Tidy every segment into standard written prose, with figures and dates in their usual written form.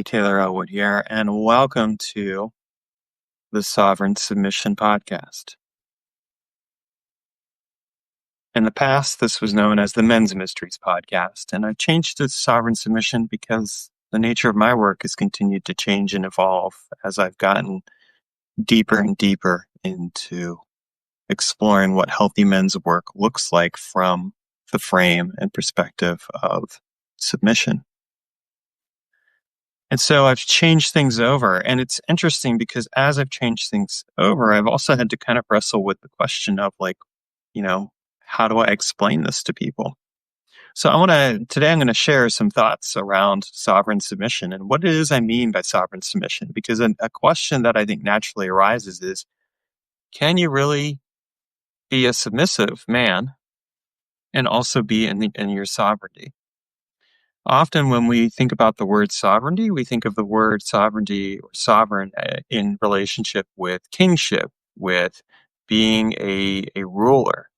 Hey, Taylor Elwood here, and welcome to the Sovereign Submission Podcast. In the past, this was known as the Men's Mysteries Podcast, and I've changed to Sovereign Submission because the nature of my work has continued to change and evolve as I've gotten deeper and deeper into exploring what healthy men's work looks like from the frame and perspective of submission. And so I've changed things over. And it's interesting because as I've changed things over, I've also had to kind of wrestle with the question of how do I explain this to people? So today I'm going to share some thoughts around sovereign submission and what it is I mean by sovereign submission. Because a question that I think naturally arises is, can you really be a submissive man and also be in your sovereignty? Often when we think about the word sovereignty, we think of the word sovereignty or sovereign in relationship with kingship, with being a ruler.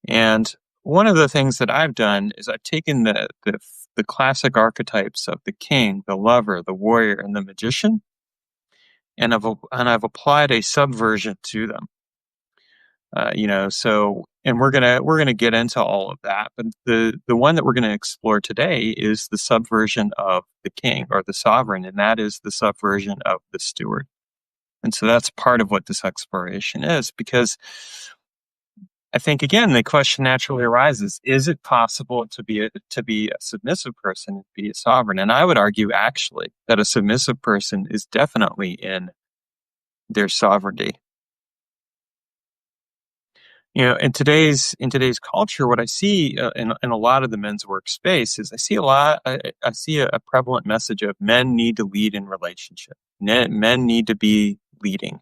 And one of the things that I've done is I've taken the classic archetypes of the king, the lover, the warrior, and the magician, and I've applied a subversion to them. And we're gonna get into all of that, but the one that we're gonna explore today is the subversion of the king or the sovereign, and that is the subversion of the steward. And so that's part of what this exploration is, because I think again the question naturally arises: is it possible to be a submissive person and be a sovereign? And I would argue actually that a submissive person is definitely in their sovereignty. In today's culture, what I see in a lot of the men's workspace is I see a prevalent message of men need to lead in relationship. Men need to be leading,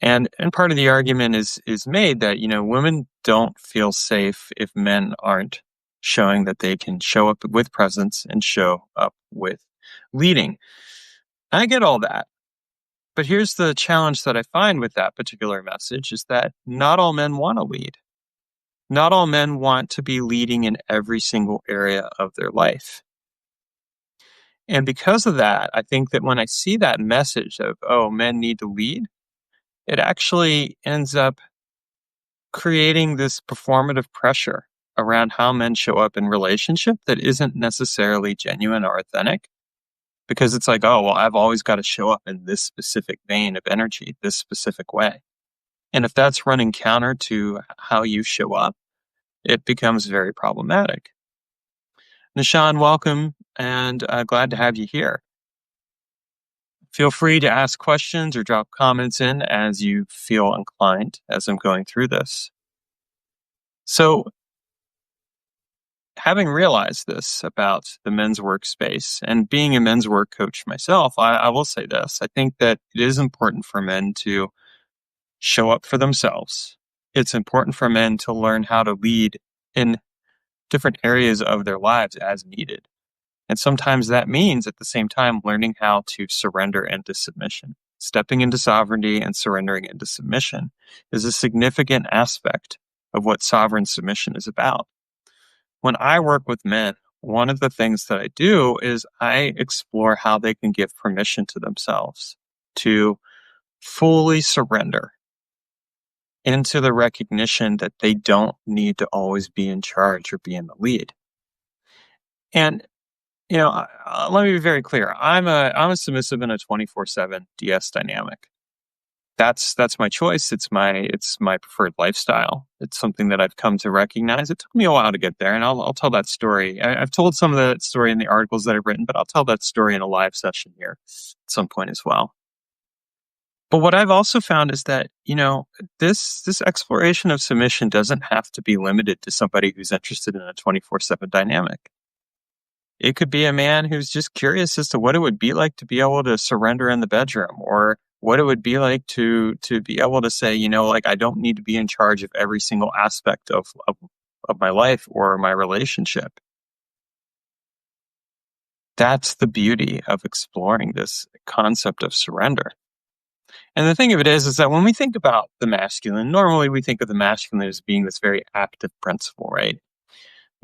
and part of the argument is made that women don't feel safe if men aren't showing that they can show up with presence and show up with leading. I get all that. But here's the challenge that I find with that particular message is that not all men want to lead. Not all men want to be leading in every single area of their life. And because of that, I think that when I see that message of, men need to lead, it actually ends up creating this performative pressure around how men show up in relationship that isn't necessarily genuine or authentic. Because it's like, I've always got to show up in this specific vein of energy, this specific way. And if that's running counter to how you show up, it becomes very problematic. Nishan, welcome, and glad to have you here. Feel free to ask questions or drop comments in as you feel inclined as I'm going through this. So, having realized this about the men's workspace and being a men's work coach myself, I will say this. I think that it is important for men to show up for themselves. It's important for men to learn how to lead in different areas of their lives as needed. And sometimes that means at the same time learning how to surrender into submission. Stepping into sovereignty and surrendering into submission is a significant aspect of what sovereign submission is about. When I work with men, one of the things that I do is I explore how they can give permission to themselves to fully surrender into the recognition that they don't need to always be in charge or be in the lead. And, let me be very clear. I'm a submissive in a 24/7 DS dynamic. That's my choice. It's my preferred lifestyle. It's something that I've come to recognize. It took me a while to get there, and I'll tell that story. I've told some of that story in the articles that I've written, but I'll tell that story in a live session here at some point as well. But what I've also found is that, this exploration of submission doesn't have to be limited to somebody who's interested in a 24/7 dynamic. It could be a man who's just curious as to what it would be like to be able to surrender in the bedroom, or what it would be like to be able to say, I don't need to be in charge of every single aspect of my life or my relationship. That's the beauty of exploring this concept of surrender. And the thing of it is that when we think about the masculine, normally we think of the masculine as being this very active principle, right?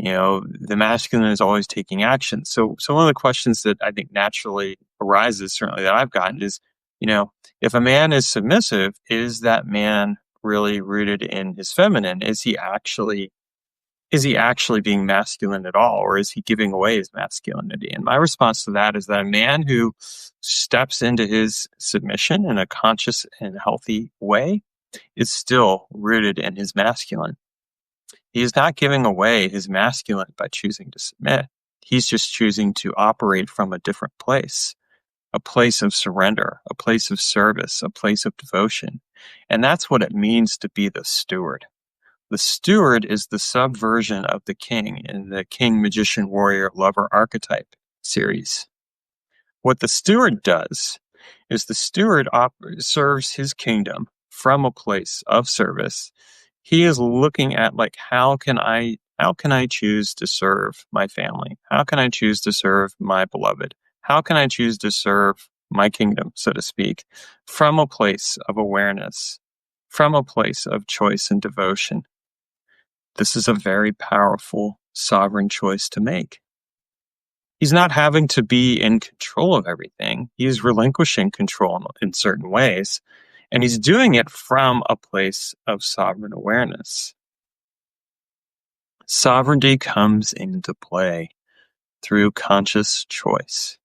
The masculine is always taking action. So one of the questions that I think naturally arises, certainly that I've gotten, is, if a man is submissive, is that man really rooted in his feminine? Is he actually being masculine at all, or is he giving away his masculinity? And my response to that is that a man who steps into his submission in a conscious and healthy way is still rooted in his masculine. He is not giving away his masculine by choosing to submit. He's just choosing to operate from a different place, a place of surrender, a place of service, a place of devotion. And that's what it means to be the steward. The steward is the subversion of the king in the king, magician, warrior, lover archetype series. What the steward does is the steward serves his kingdom from a place of service. He is looking at, like, how can I choose to serve my family? How can I choose to serve my beloved? How can I choose to serve my kingdom, so to speak, from a place of awareness, from a place of choice and devotion? This is a very powerful, sovereign choice to make. He's not having to be in control of everything. He's relinquishing control in certain ways, and he's doing it from a place of sovereign awareness. Sovereignty comes into play through conscious choice.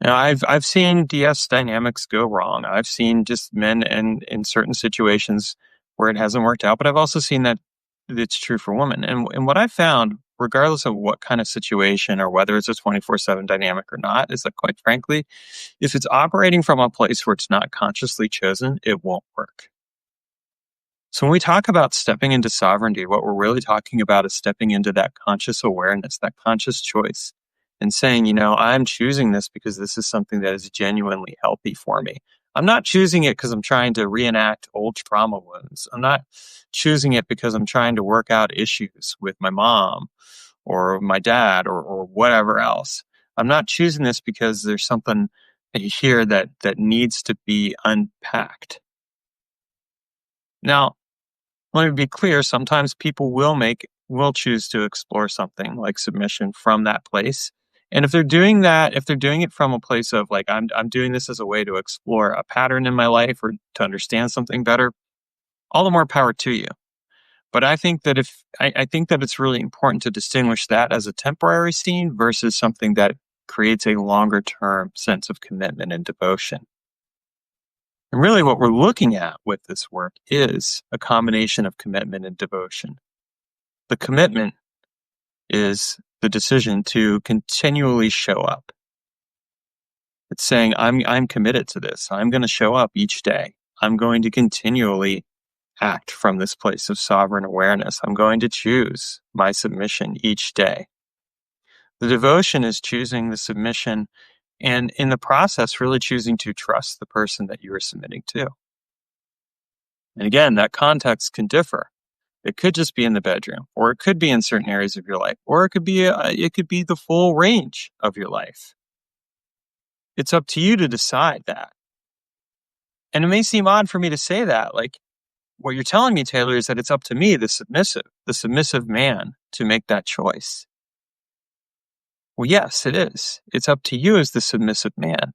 Now, I've seen DS dynamics go wrong. I've seen just men in certain situations where it hasn't worked out, but I've also seen that it's true for women. And what I've found, regardless of what kind of situation or whether it's a 24/7 dynamic or not, is that, quite frankly, if it's operating from a place where it's not consciously chosen, it won't work. So when we talk about stepping into sovereignty, what we're really talking about is stepping into that conscious awareness, that conscious choice, and saying, I'm choosing this because this is something that is genuinely healthy for me. I'm not choosing it because I'm trying to reenact old trauma wounds. I'm not choosing it because I'm trying to work out issues with my mom or my dad or whatever else. I'm not choosing this because there's something here that needs to be unpacked. Now, let me be clear, sometimes people will choose to explore something like submission from that place. And if they're doing it from a place of, like, I'm doing this as a way to explore a pattern in my life or to understand something better, all the more power to you. But I think that I think that it's really important to distinguish that as a temporary scene versus something that creates a longer term sense of commitment and devotion. And really what we're looking at with this work is a combination of commitment and devotion. The commitment is the decision to continually show up. It's saying, I'm committed to this. I'm going to show up each day. I'm going to continually act from this place of sovereign awareness. I'm going to choose my submission each day. The devotion is choosing the submission, and in the process, really choosing to trust the person that you are submitting to. And again, that context can differ. It could just be in the bedroom, or it could be in certain areas of your life, or it could be the full range of your life. It's up to you to decide that. And it may seem odd for me to say that. Like, what you're telling me, Taylor, is that it's up to me, the submissive man, to make that choice. Well, yes, it is. It's up to you as the submissive man.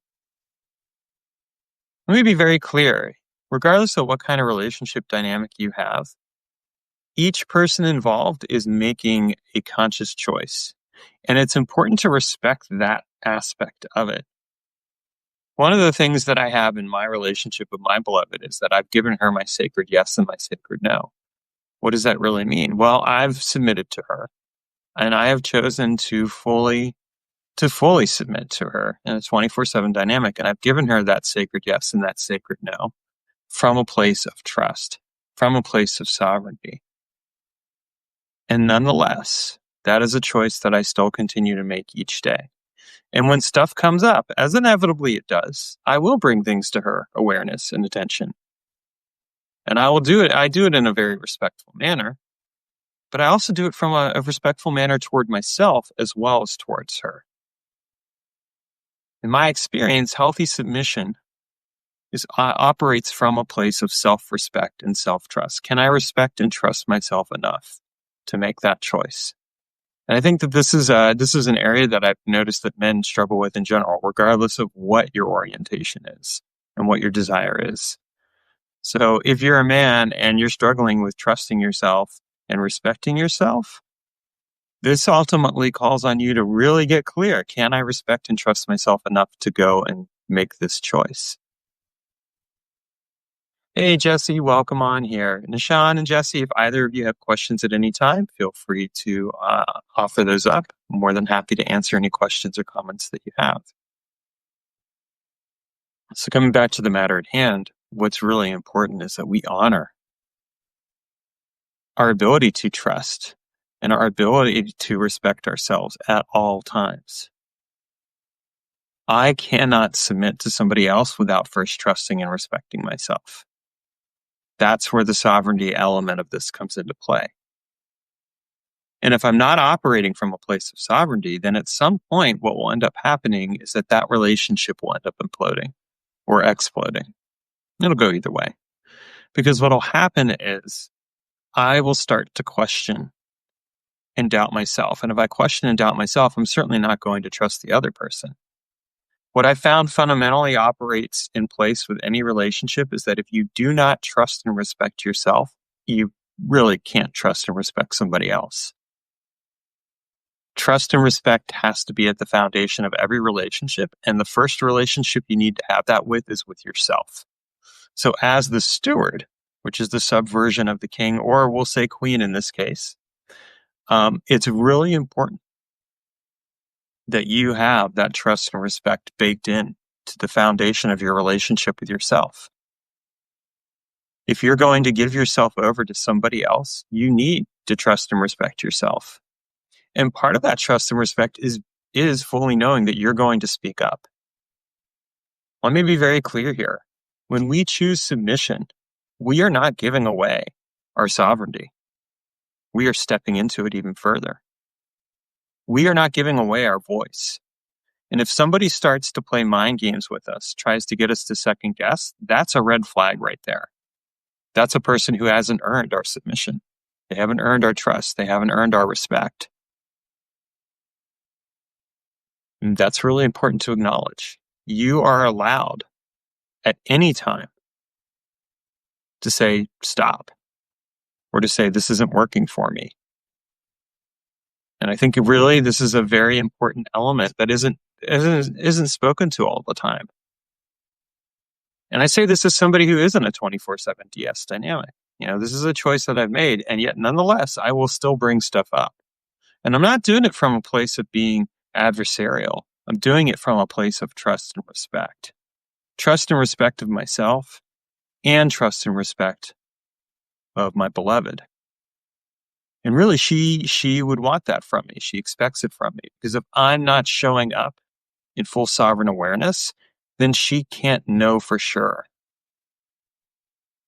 Let me be very clear. Regardless of what kind of relationship dynamic you have, each person involved is making a conscious choice. And it's important to respect that aspect of it. One of the things that I have in my relationship with my beloved is that I've given her my sacred yes and my sacred no. What does that really mean? Well, I've submitted to her, and I have chosen to fully submit to her in a 24/7 dynamic. And I've given her that sacred yes and that sacred no from a place of trust, from a place of sovereignty. And nonetheless, that is a choice that I still continue to make each day. And when stuff comes up, as inevitably it does, I will bring things to her awareness and attention. And I do it in a very respectful manner, but I also do it from a respectful manner toward myself as well as towards her. In my experience, healthy submission operates from a place of self-respect and self-trust. Can I respect and trust myself enough to make that choice. And I think that this is an area that I've noticed that men struggle with in general, regardless of what your orientation is and what your desire is. So if you're a man and you're struggling with trusting yourself and respecting yourself, this ultimately calls on you to really get clear. Can I respect and trust myself enough to go and make this choice? Hey, Jesse, welcome on here. Nishan and Jesse, if either of you have questions at any time, feel free to offer those up. I'm more than happy to answer any questions or comments that you have. So coming back to the matter at hand, what's really important is that we honor our ability to trust and our ability to respect ourselves at all times. I cannot submit to somebody else without first trusting and respecting myself. That's where the sovereignty element of this comes into play. And if I'm not operating from a place of sovereignty, then at some point, what will end up happening is that relationship will end up imploding or exploding. It'll go either way. Because what will happen is I will start to question and doubt myself. And if I question and doubt myself, I'm certainly not going to trust the other person. What I found fundamentally operates in place with any relationship is that if you do not trust and respect yourself, you really can't trust and respect somebody else. Trust and respect has to be at the foundation of every relationship. And the first relationship you need to have that with is with yourself. So as the steward, which is the subversion of the king, or we'll say queen in this case, it's really important that you have that trust and respect baked in to the foundation of your relationship with yourself. If you're going to give yourself over to somebody else, you need to trust and respect yourself. And part of that trust and respect is fully knowing that you're going to speak up. Let me be very clear here. When we choose submission, we are not giving away our sovereignty. We are stepping into it even further. We are not giving away our voice. And if somebody starts to play mind games with us, tries to get us to second guess, that's a red flag right there. That's a person who hasn't earned our submission. They haven't earned our trust. They haven't earned our respect. And that's really important to acknowledge. You are allowed at any time to say, stop, or to say, this isn't working for me. And I think really this is a very important element that isn't spoken to all the time. And I say this as somebody who isn't a 24/7 DS dynamic. This is a choice that I've made, and yet nonetheless, I will still bring stuff up. And I'm not doing it from a place of being adversarial. I'm doing it from a place of trust and respect. Trust and respect of myself, and trust and respect of my beloved. And really, she would want that from me. She expects it from me. Because if I'm not showing up in full sovereign awareness, then she can't know for sure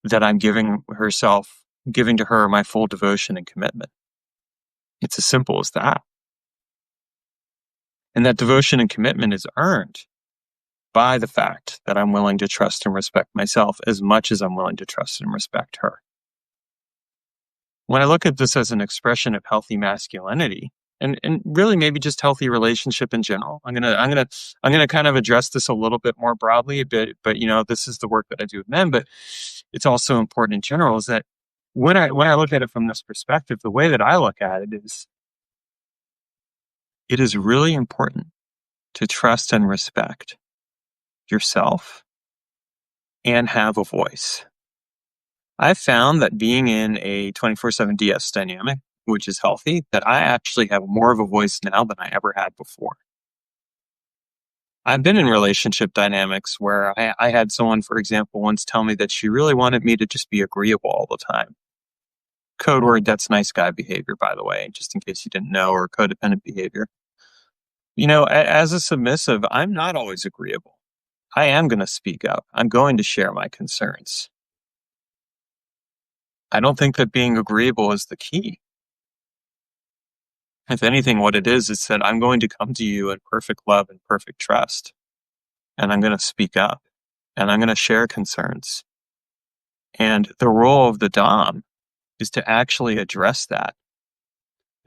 that I'm giving to her my full devotion and commitment. It's as simple as that. And that devotion and commitment is earned by the fact that I'm willing to trust and respect myself as much as I'm willing to trust and respect her. When I look at this as an expression of healthy masculinity, and really maybe just healthy relationship in general, I'm gonna kind of address this a little bit more broadly, but this is the work that I do with men. But it's also important in general is that when I look at it from this perspective, the way that I look at it is, it is really important to trust and respect yourself and have a voice. I've found that being in a 24/7 DS dynamic, which is healthy, that I actually have more of a voice now than I ever had before. I've been in relationship dynamics where I had someone, for example, once tell me that she really wanted me to just be agreeable all the time. Code word, that's nice guy behavior, by the way, just in case you didn't know, or codependent behavior. As a submissive, I'm not always agreeable. I am going to speak up. I'm going to share my concerns. I don't think that being agreeable is the key. If anything, what it is that I'm going to come to you in perfect love and perfect trust. And I'm going to speak up. And I'm going to share concerns. And the role of the Dom is to actually address that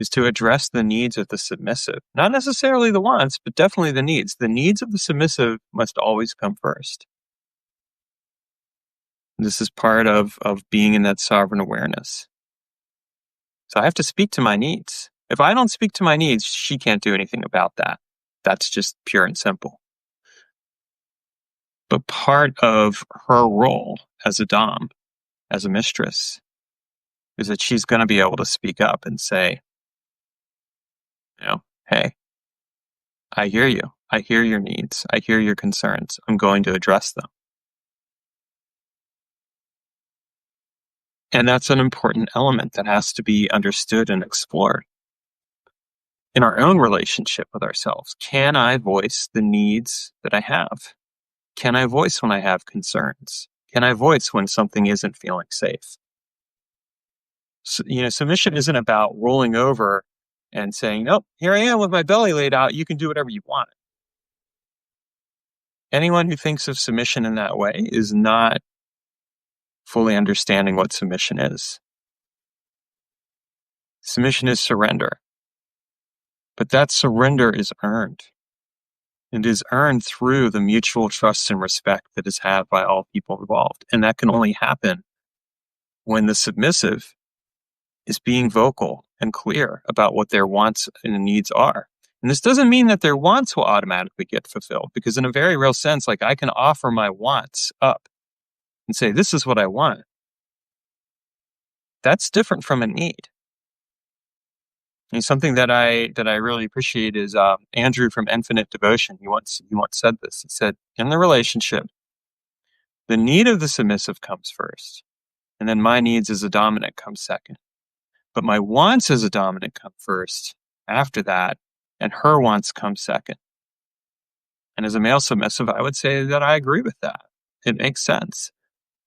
is to address the needs of the submissive. Not necessarily the wants, but definitely the needs. The needs of the submissive must always come first. This is part of being in that sovereign awareness. So I have to speak to my needs. If I don't speak to my needs, she can't do anything about that. That's just pure and simple. But part of her role as a dom, as a mistress, is that she's going to be able to speak up and say, hey, I hear you. I hear your needs. I hear your concerns. I'm going to address them. And that's an important element that has to be understood and explored. In our own relationship with ourselves, can I voice the needs that I have? Can I voice when I have concerns? Can I voice when something isn't feeling safe? So, submission isn't about rolling over and saying, nope, here I am with my belly laid out. You can do whatever you want. Anyone who thinks of submission in that way is not fully understanding what submission is. Submission is surrender. But that surrender is earned. It is earned through the mutual trust and respect that is had by all people involved. And that can only happen when the submissive is being vocal and clear about what their wants and needs are. And this doesn't mean that their wants will automatically get fulfilled, because in a very real sense, like, I can offer my wants up and say, this is what I want. That's different from a need. And something that I really appreciate is Andrew from Infinite Devotion. He once said this. He said, in the relationship, the need of the submissive comes first, and then my needs as a dominant come second. But my wants as a dominant come first after that, and her wants come second. And as a male submissive, I would say that I agree with that. It makes sense.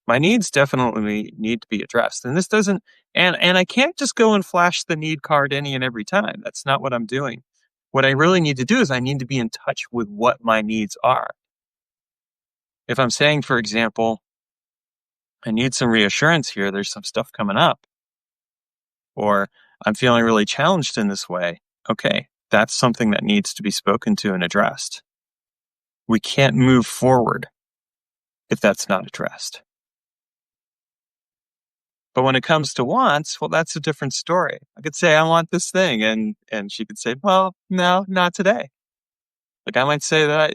My needs definitely need to be addressed. And this doesn't, and I can't just go and flash the need card any and every time. That's not what I'm doing. What I really need to do is I need to be in touch with what my needs are. If I'm saying, for example, I need some reassurance here, there's some stuff coming up, or I'm feeling really challenged in this way, okay, that's something that needs to be spoken to and addressed. We can't move forward if that's not addressed. But when it comes to wants, well, that's a different story. I could say, I want this thing. And she could say, well, no, not today. Like, I might say that,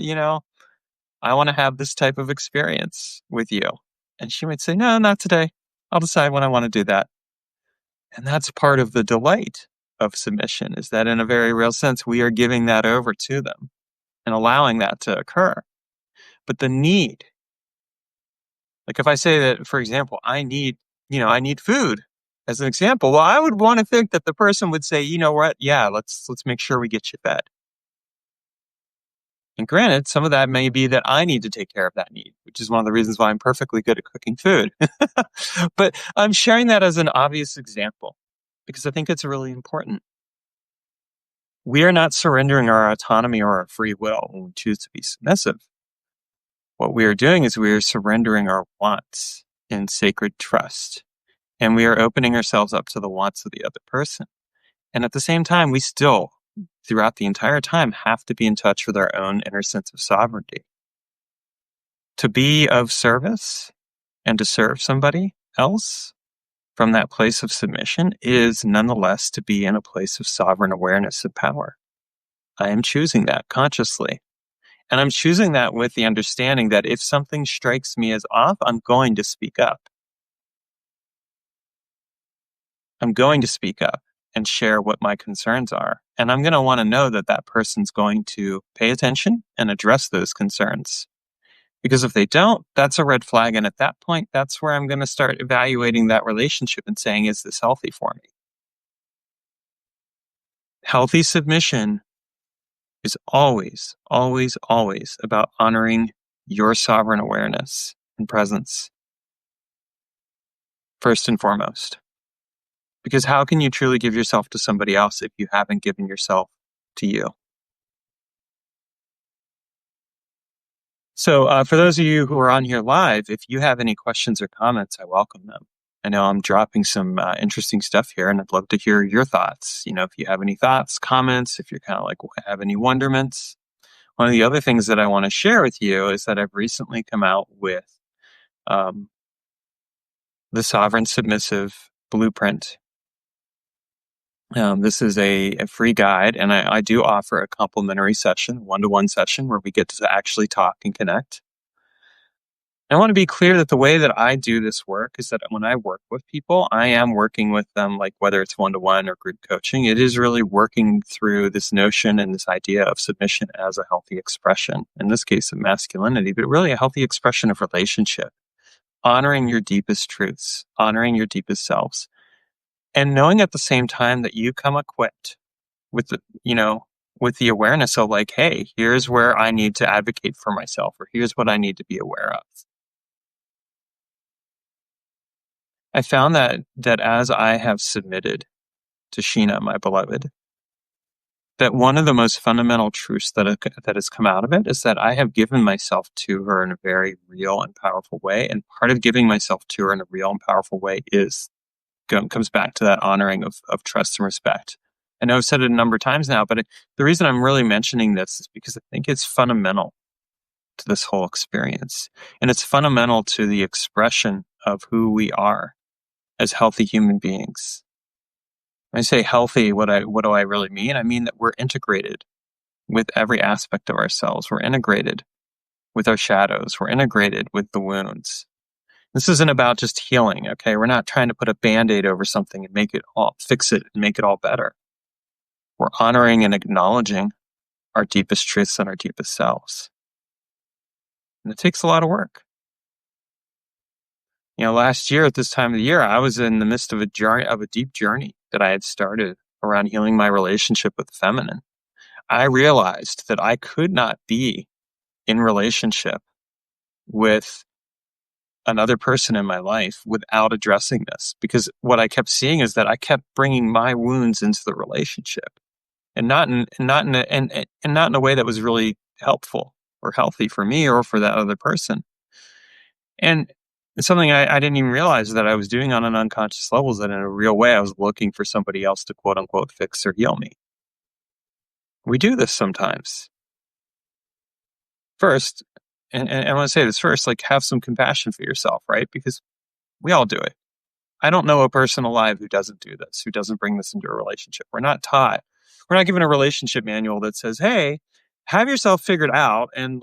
I want to have this type of experience with you. And she might say, no, not today. I'll decide when I want to do that. And that's part of the delight of submission, is that in a very real sense, we are giving that over to them and allowing that to occur. But the need, like if I say that, for example, I need food as an example, well, I would want to think that the person would say, you know what? Yeah, let's make sure we get you fed. And granted, some of that may be that I need to take care of that need, which is one of the reasons why I'm perfectly good at cooking food. But I'm sharing that as an obvious example because I think it's really important. We are not surrendering our autonomy or our free will when we choose to be submissive. What we are doing is we are surrendering our wants in sacred trust. And we are opening ourselves up to the wants of the other person. And at the same time, we still, throughout the entire time, have to be in touch with our own inner sense of sovereignty. To be of service and to serve somebody else from that place of submission is nonetheless to be in a place of sovereign awareness and power. I am choosing that consciously. And I'm choosing that with the understanding that if something strikes me as off, I'm going to speak up. I'm going to speak up and share what my concerns are. And I'm going to want to know that that person's going to pay attention and address those concerns. Because if they don't, that's a red flag. And at that point, that's where I'm going to start evaluating that relationship and saying, is this healthy for me? Healthy submission is always, always, always about honoring your sovereign awareness and presence, first and foremost. Because how can you truly give yourself to somebody else if you haven't given yourself to you? So for those of you who are on here live, if you have any questions or comments, I welcome them. I know I'm dropping some interesting stuff here, and I'd love to hear your thoughts. If you have any thoughts, comments, if you're kind of like have any wonderments. One of the other things that I want to share with you is that I've recently come out with um, the Sovereign Submissive Blueprint. This is a free guide, and I do offer a complimentary session, one-to-one session, where we get to actually talk and connect. I want to be clear that the way that I do this work is that when I work with people, I am working with them, like whether it's one-to-one or group coaching, it is really working through this notion and this idea of submission as a healthy expression, in this case of masculinity, but really a healthy expression of relationship, honoring your deepest truths, honoring your deepest selves, and knowing at the same time that you come equipped with with the awareness of like, hey, here's where I need to advocate for myself, or here's what I need to be aware of. I found that as I have submitted to Sheena, my beloved, that one of the most fundamental truths that has come out of it is that I have given myself to her in a very real and powerful way. And part of giving myself to her in a real and powerful way comes back to that honoring of trust and respect. I know I've said it a number of times now, but the reason I'm really mentioning this is because I think it's fundamental to this whole experience. And it's fundamental to the expression of who we are as healthy human beings. When I say healthy, what do I really mean? I mean that we're integrated with every aspect of ourselves. We're integrated with our shadows. We're integrated with the wounds. This isn't about just healing, okay? We're not trying to put a Band-Aid over something and fix it and make it all better. We're honoring and acknowledging our deepest truths and our deepest selves. And it takes a lot of work. Last year at this time of the year, I was in the midst of a deep journey that I had started around healing my relationship with the feminine. I realized that I could not be in relationship with another person in my life without addressing this, because what I kept seeing is that I kept bringing my wounds into the relationship, and not in a way that was really helpful or healthy for me or for that other person. And it's something I didn't even realize that I was doing on an unconscious level, is that in a real way, I was looking for somebody else to quote unquote fix or heal me. We do this sometimes. First, and I want to say this first, like, have some compassion for yourself, right? Because we all do it. I don't know a person alive who doesn't do this, who doesn't bring this into a relationship. We're not taught. We're not given a relationship manual that says, "Hey, have yourself figured out," and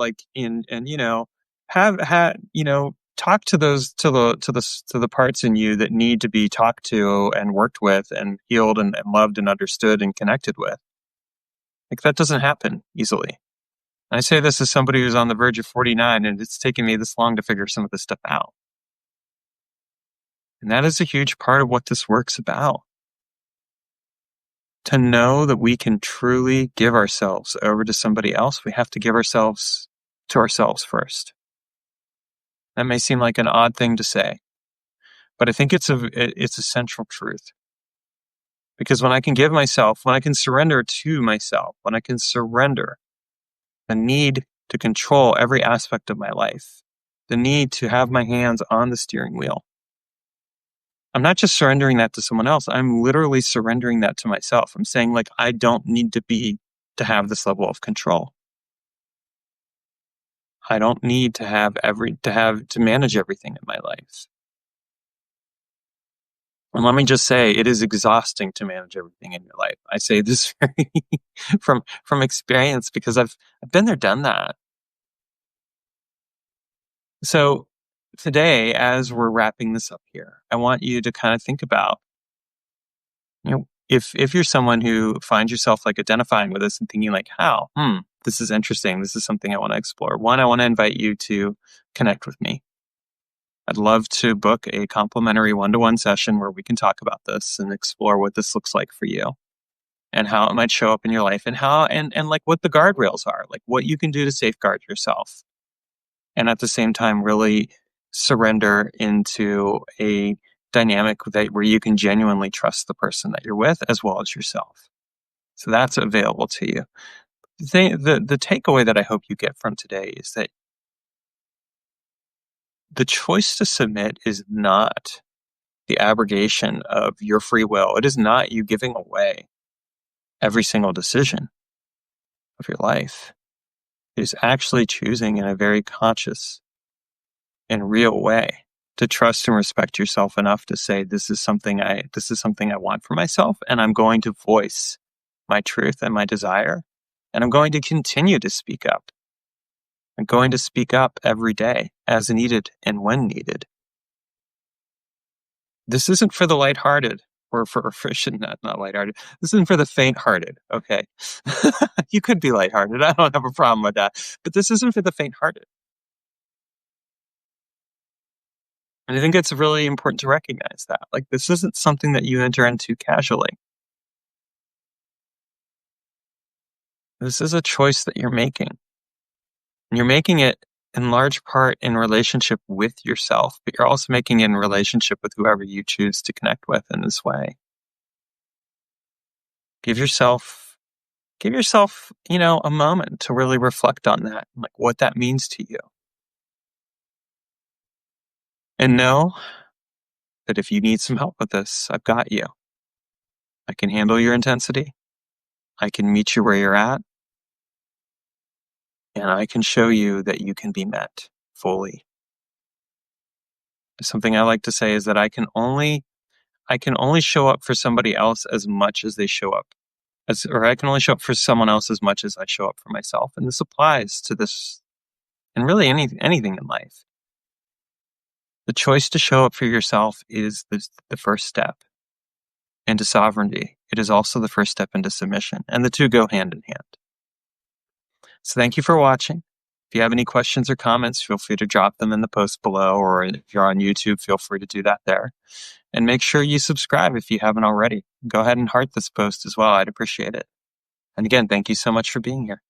talk to the parts in you that need to be talked to and worked with and healed and loved and understood and connected with. Like, that doesn't happen easily. And I say this as somebody who's on the verge of 49, and it's taken me this long to figure some of this stuff out. And that is a huge part of what this work's about. To know that we can truly give ourselves over to somebody else, we have to give ourselves to ourselves first. That may seem like an odd thing to say, but I think it's a central truth. Because when I can surrender to myself, when I can surrender the need to control every aspect of my life, the need to have my hands on the steering wheel, I'm not just surrendering that to someone else. I'm literally surrendering that to myself. I'm saying, like, I don't need to have this level of control. I don't need to manage everything in my life. And let me just say, it is exhausting to manage everything in your life. I say this very from experience, because I've been there, done that. So today, as we're wrapping this up here, I want you to kind of think about, if you're someone who finds yourself like identifying with this and thinking like, how, this is interesting. This is something I want to explore. One, I want to invite you to connect with me. I'd love to book a complimentary one-to-one session where we can talk about this and explore what this looks like for you and how it might show up in your life, and how, and like what the guardrails are, like what you can do to safeguard yourself. And at the same time, really surrender into a dynamic where you can genuinely trust the person that you're with as well as yourself. So that's available to you. The takeaway that I hope you get from today is that the choice to submit is not the abrogation of your free will. It is not you giving away every single decision of your life. It is actually choosing in a very conscious and real way to trust and respect yourself enough to say, this is something I want for myself, and I'm going to voice my truth and my desire, and I'm going to continue to speak up. I'm going to speak up every day as needed and when needed. This isn't for the lighthearted, or not lighthearted. This isn't for the faint-hearted, okay? You could be lighthearted. I don't have a problem with that. But this isn't for the faint-hearted. And I think it's really important to recognize that. Like, this isn't something that you enter into casually. This is a choice that you're making. And you're making it in large part in relationship with yourself, but you're also making it in relationship with whoever you choose to connect with in this way. Give yourself, a moment to really reflect on that, like what that means to you. And know that if you need some help with this, I've got you. I can handle your intensity. I can meet you where you're at. And I can show you that you can be met fully. Something I like to say is that I can only show up for somebody else as much as they show up. Or I can only show up for someone else as much as I show up for myself. And this applies to this and really anything in life. The choice to show up for yourself is the first step into sovereignty. It is also the first step into submission, and the two go hand in hand. So thank you for watching. If you have any questions or comments, feel free to drop them in the post below, or if you're on YouTube, feel free to do that there. And make sure you subscribe if you haven't already. Go ahead and heart this post as well. I'd appreciate it. And again, thank you so much for being here.